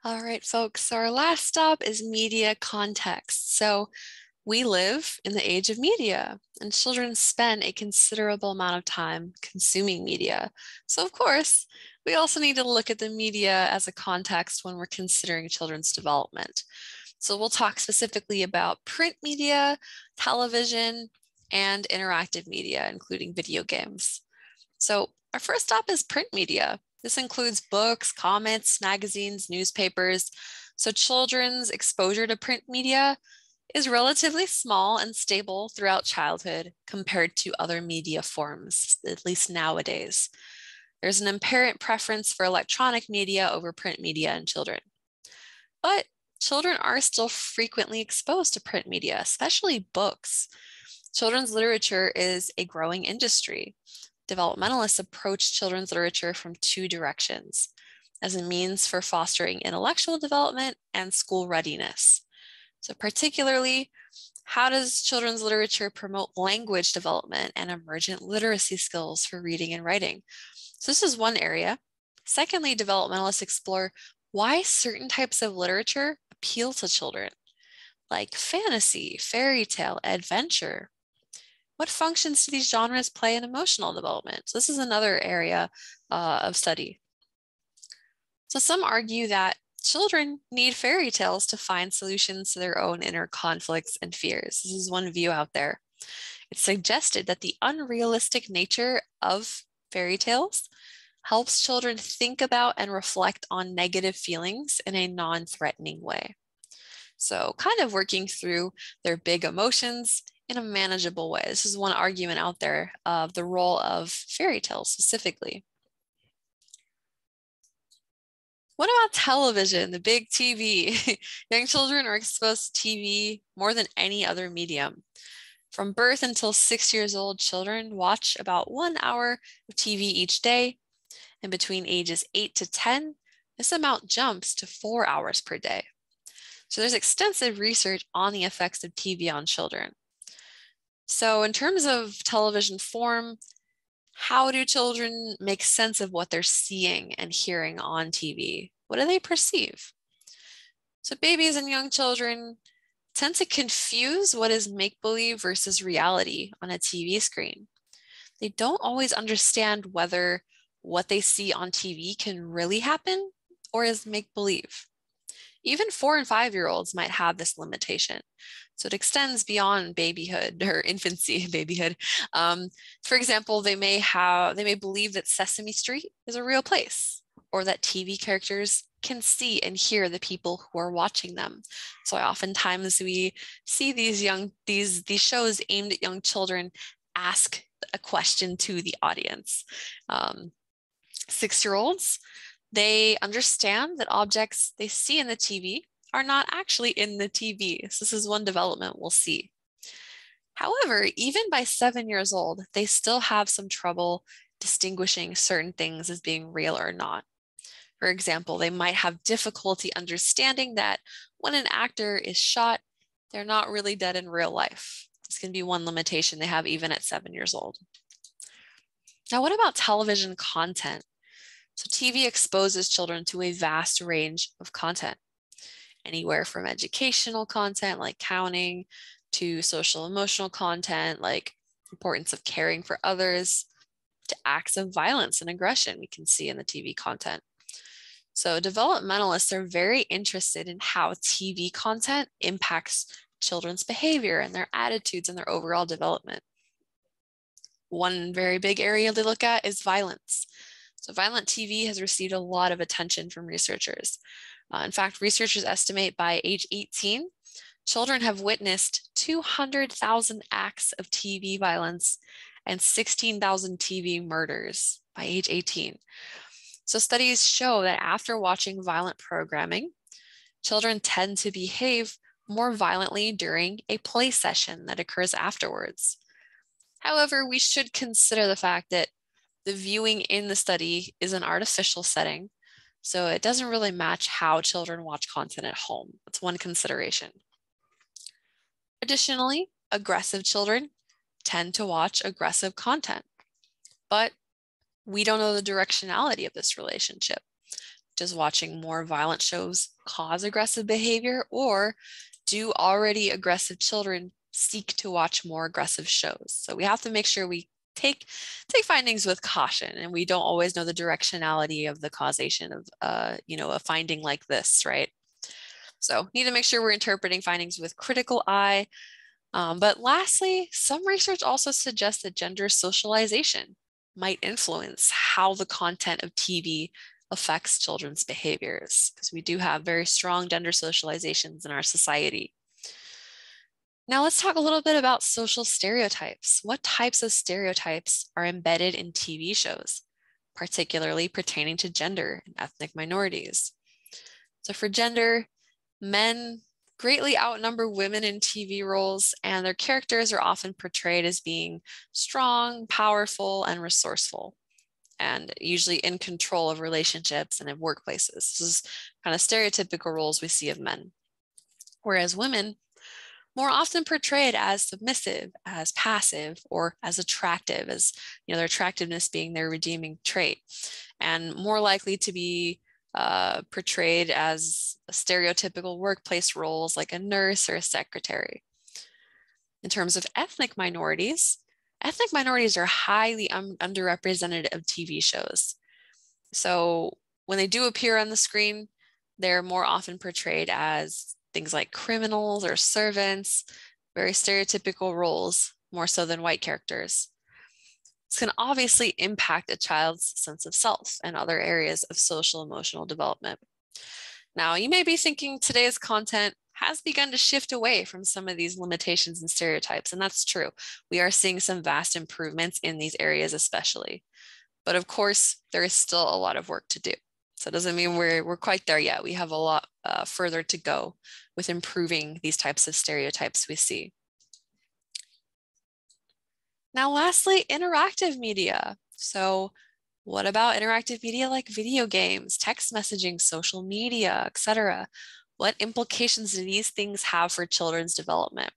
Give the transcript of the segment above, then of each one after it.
All right, folks. So our last stop is media context. So we live in the age of media, and children spend a considerable amount of time consuming media. So, of course, we also need to look at the media as a context when we're considering children's development. So, we'll talk specifically about print media, television, and interactive media, including video games. So, our first stop is print media. This includes books, comics, magazines, newspapers. So, children's exposure to print media is relatively small and stable throughout childhood compared to other media forms, at least nowadays. There's an apparent preference for electronic media over print media in children. But children are still frequently exposed to print media, especially books. Children's literature is a growing industry. Developmentalists approach children's literature from two directions as a means for fostering intellectual development and school readiness. So, particularly, how does children's literature promote language development and emergent literacy skills for reading and writing? So, this is one area. Secondly, developmentalists explore why certain types of literature appeal to children, like fantasy, fairy tale, adventure. What functions do these genres play in emotional development? So, this is another area of study. So, some argue that children need fairy tales to find solutions to their own inner conflicts and fears. This is one view out there. It's suggested that the unrealistic nature of fairy tales helps children think about and reflect on negative feelings in a non-threatening way. So, kind of working through their big emotions in a manageable way. This is one argument out there of the role of fairy tales specifically. What about television, the big TV? Young children are exposed to TV more than any other medium. From birth until 6 years old, children watch about 1 hour of TV each day. And between ages 8 to 10, this amount jumps to 4 hours per day. So there's extensive research on the effects of TV on children. So in terms of television form, how do children make sense of what they're seeing and hearing on TV? What do they perceive? So babies and young children tend to confuse what is make-believe versus reality on a TV screen. They don't always understand whether what they see on TV can really happen or is make-believe. Even 4 and 5-year-olds might have this limitation. So it extends beyond babyhood or infancy, babyhood. For example, they may believe that Sesame Street is a real place, or that TV characters can see and hear the people who are watching them. So oftentimes we see these shows aimed at young children ask a question to the audience. 6-year-olds, they understand that objects they see in the TV are not actually in the TV. So this is one development we'll see. However, even by 7 years old, they still have some trouble distinguishing certain things as being real or not. For example, they might have difficulty understanding that when an actor is shot, they're not really dead in real life. This can be one limitation they have even at 7 years old. Now, what about television content? So TV exposes children to a vast range of content, anywhere from educational content like counting to social emotional content like importance of caring for others to acts of violence and aggression we can see in the TV content. So developmentalists are very interested in how TV content impacts children's behavior and their attitudes and their overall development. One very big area they look at is violence. So violent TV has received a lot of attention from researchers. In fact, researchers estimate by age 18, children have witnessed 200,000 acts of TV violence and 16,000 TV murders by age 18. So studies show that after watching violent programming, children tend to behave more violently during a play session that occurs afterwards. However, we should consider the fact that the viewing in the study is an artificial setting, so it doesn't really match how children watch content at home. That's one consideration. Additionally, aggressive children tend to watch aggressive content, but we don't know the directionality of this relationship. does watching more violent shows cause aggressive behavior, or do already aggressive children seek to watch more aggressive shows? So we have to make sure we take findings with caution, and we don't always know the directionality of the causation of a finding like this, right? So need to make sure we're interpreting findings with critical eye. But lastly, some research also suggests that gender socialization might influence how the content of TV affects children's behaviors, because we do have very strong gender socializations in our society. Now let's talk a little bit about social stereotypes. What types of stereotypes are embedded in TV shows, particularly pertaining to gender and ethnic minorities? So for gender, men greatly outnumber women in TV roles, and their characters are often portrayed as being strong, powerful, and resourceful, and usually in control of relationships and in workplaces. This is kind of stereotypical roles we see of men. Whereas women more often portrayed as submissive, as passive, or as attractive, as their attractiveness being their redeeming trait, and more likely to be portrayed as stereotypical workplace roles like a nurse or a secretary. In terms of ethnic minorities are highly underrepresented of TV shows. So when they do appear on the screen, they're more often portrayed as things like criminals or servants, very stereotypical roles, more so than white characters. This can obviously impact a child's sense of self and other areas of social emotional development. Now, you may be thinking today's content has begun to shift away from some of these limitations and stereotypes, and that's true. We are seeing some vast improvements in these areas especially. But of course, there is still a lot of work to do. So it doesn't mean we're quite there yet. We have a lot further to go with improving these types of stereotypes we see. Now, lastly, interactive media. So what about interactive media like video games, text messaging, social media, etc.? What implications do these things have for children's development?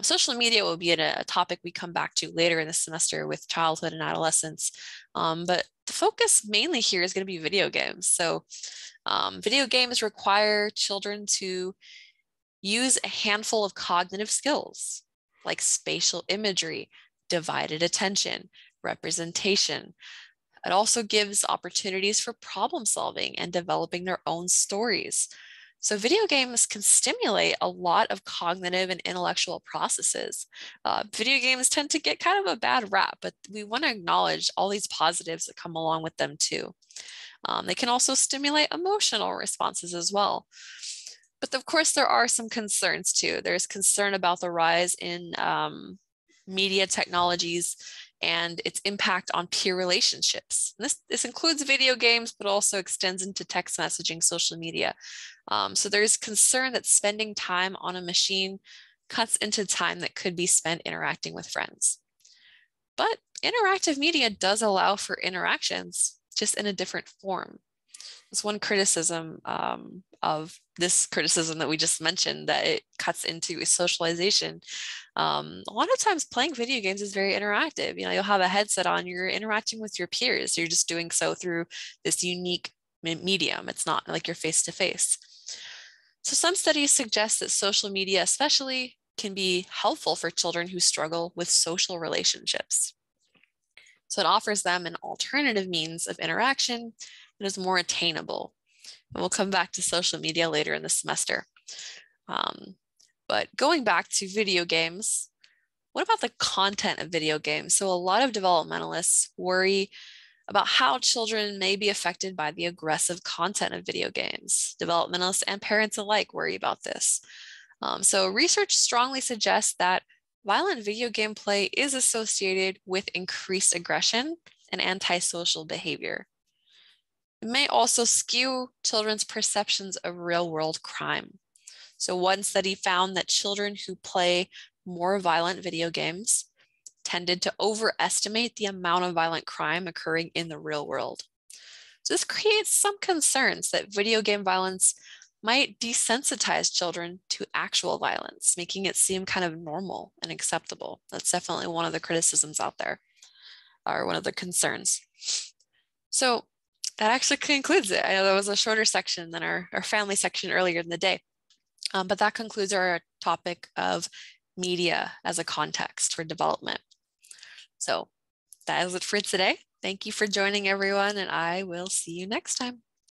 Social media will be a topic we come back to later in the semester with childhood and adolescence. But the focus mainly here is going to be video games. So video games require children to use a handful of cognitive skills like spatial imagery, divided attention, representation. It also gives opportunities for problem solving and developing their own stories. So video games can stimulate a lot of cognitive and intellectual processes. Video games tend to get kind of a bad rap, but we want to acknowledge all these positives that come along with them too. They can also stimulate emotional responses as well. But of course, there are some concerns too. There's concern about the rise in media technologies and its impact on peer relationships. This includes video games, but also extends into text messaging, social media. So there's concern that spending time on a machine cuts into time that could be spent interacting with friends. But interactive media does allow for interactions, just in a different form. That's one criticism of this criticism that we just mentioned, that it cuts into socialization. A lot of times playing video games is very interactive. You'll have a headset on, you're interacting with your peers. You're just doing so through this unique medium. It's not like you're face to face. So some studies suggest that social media especially can be helpful for children who struggle with social relationships. So it offers them an alternative means of interaction that is more attainable. And we'll come back to social media later in the semester. But going back to video games, what about the content of video games? So a lot of developmentalists worry about how children may be affected by the aggressive content of video games. Developmentalists and parents alike worry about this. So research strongly suggests that violent video game play is associated with increased aggression and antisocial behavior. It may also skew children's perceptions of real-world crime. So one study found that children who play more violent video games tended to overestimate the amount of violent crime occurring in the real world. So this creates some concerns that video game violence might desensitize children to actual violence, making it seem kind of normal and acceptable. That's definitely one of the criticisms out there, or one of the concerns. So that actually concludes it. I know that was a shorter section than our family section earlier in the day. But that concludes our topic of media as a context for development. So that is it for today. Thank you for joining, everyone, and I will see you next time.